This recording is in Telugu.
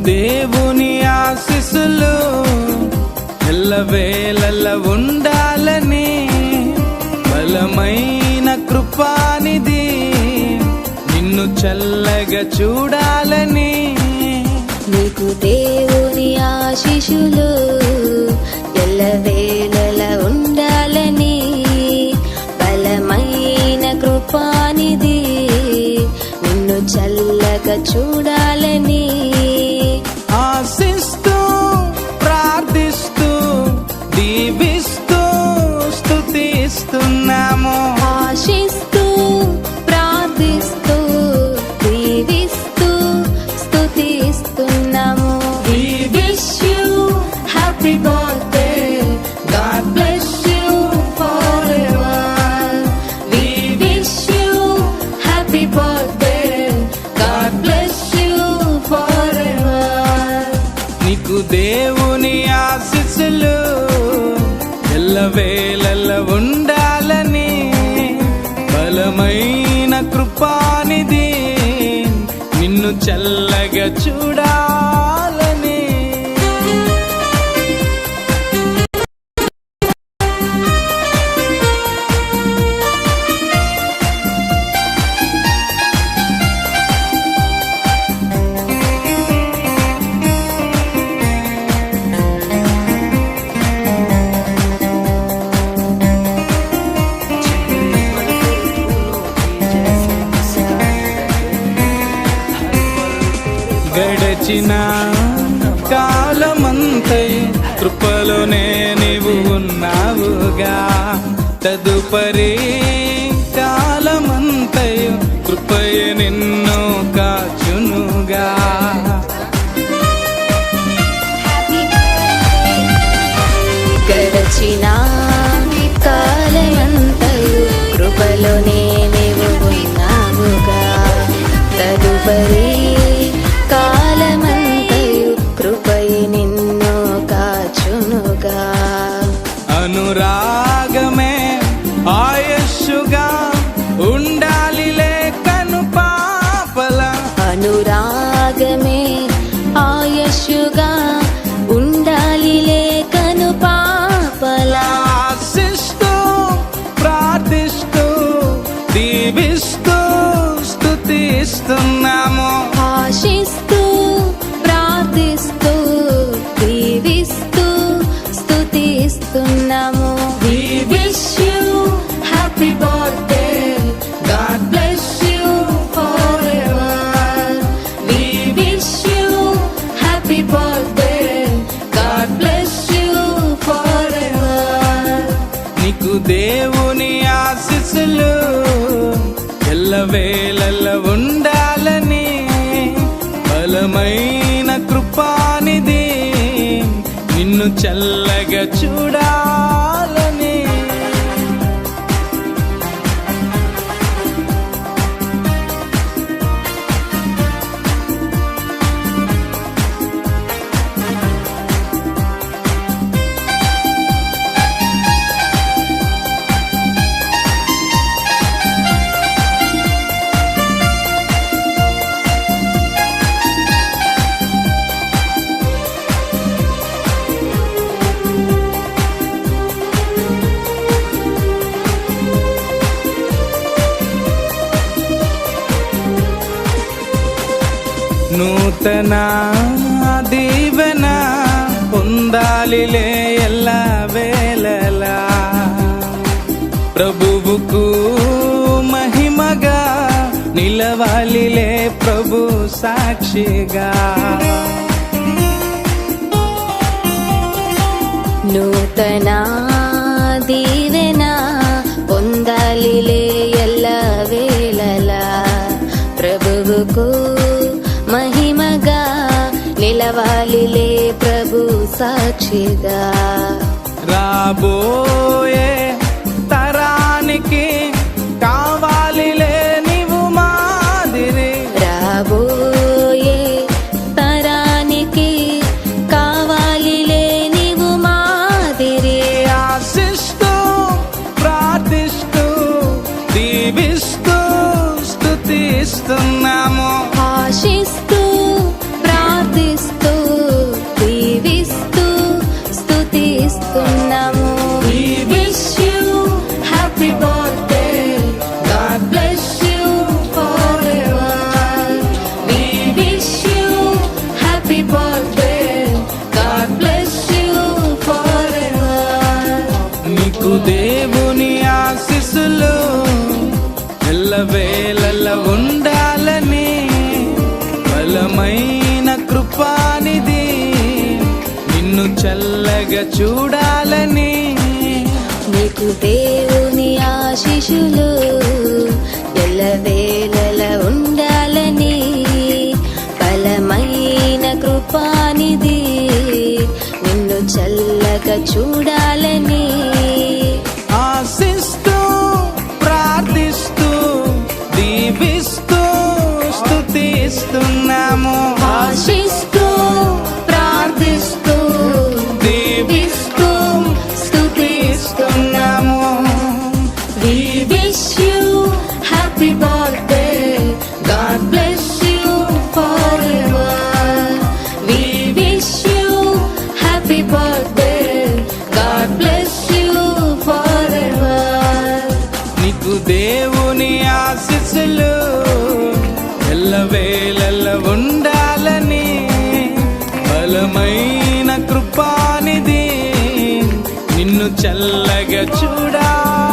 దేవుని ఆశీస్సులు ఎల్లవేళల ఉండాలని బలమైన కృపానిధి నిన్ను చల్లగా చూడాలని నీకు దేవుని ఆశీస్సులు ఎల్లవేళల ఉండాలని బలమైన కృపానిధి నిన్ను చల్లగా చూడాలని ఆశిస్తూ ప్రార్థిస్తూ దీవిస్తూ స్తుతిస్తున్నాము. ఆశిస్తూ ప్రార్థిస్తూ దీవిస్తూ స్తుతిస్తున్నాము. We wish you happy birthday. God bless you forever. We wish you happy birthday. God bless you forever. నీకు దేవుని ఆశీస్సులు ఎల్లవేళల ఉండాలని బలమైన కృపానిధి నిన్ను చల్లగా చూడాలని గడచిన కాలమంతయు కృపలోనే నీవు ఉన్నావుగా, తదుపరి కాలమంతయు కృపయే నిన్ను కాచునుగా. గడచిన కాలమంతయు కృపలోనే నీవు ఉన్నావుగా, తదుపరి కాలమంతయు కృపయే నిన్ను కాచునుగా. అనురాగమే ఆయుష్గా ఉండాలిలే కను పాపల, అనురాగమే ఆయుష్గా ఉండాలిలే కను పాపలా. ఆశిస్తూ ప్రార్థిస్తూ దీవిస్తూ స్తుతిస్తున్నాము. ఆశిస్తూ ప్రార్థిస్తూ దీవిస్తూ స్తుతిస్తున్నాము. We wish you happy birthday. God bless you forever. We wish you happy birthday. God bless you forever. నీకు దేవుని ఆశీస్సులు ఎల్లవేళల ఉండాలని బలమైన కృపానిధి నిన్ను చల్లగా చూడాలని నూతన దీవెన పొందాలిలే ఎల్ల వేళలా, ప్రభువుకు మహిమగా నిలవాలిలే ప్రభు సాక్షిగా. నూతన దీవెన పొందాలిలే ఎల్ల వేళలా, ప్రభువుకు మహిమగా నిలవాలిలే ప్రభు సాక్షిగా. రాబోయే తరానికి కావాలిలే నీవు మాదిరి, రాబోయే తరానికి కావాలిలే నీవు మాదిరి. ఆశిస్తూ ప్రార్థిస్తూ దీవిస్తూ స్తుతిస్తున్నాము. ఆశిస్తూ ప్రార్థిస్తూ ఎల్లవేళల ఉండాలని బలమైన కృపానిది నిన్ను చల్లగా చూడాలని నీకు దేవుని ఆశీస్సులు ఎల్లవేళల ఉండాలని బలమైన కృపానిది నిన్ను చల్లగా చూడాలని ఆశిస్తూ ప్రార్థిస్తూ దీవిస్తూ స్తుతిస్తున్నాము ఆశిస్తూ ప్రార్థిస్తూ దీవిస్తూ స్తుతిస్తున్నాము. We wish you happy birthday. God bless you forever. We wish you happy birthday. God bless you forever. నీకు దేవుని ఆశీస్సులు ఎల్లవేళల ఉండాలని బలమైన కృపానిది నిన్ను చల్లగా చూడాలని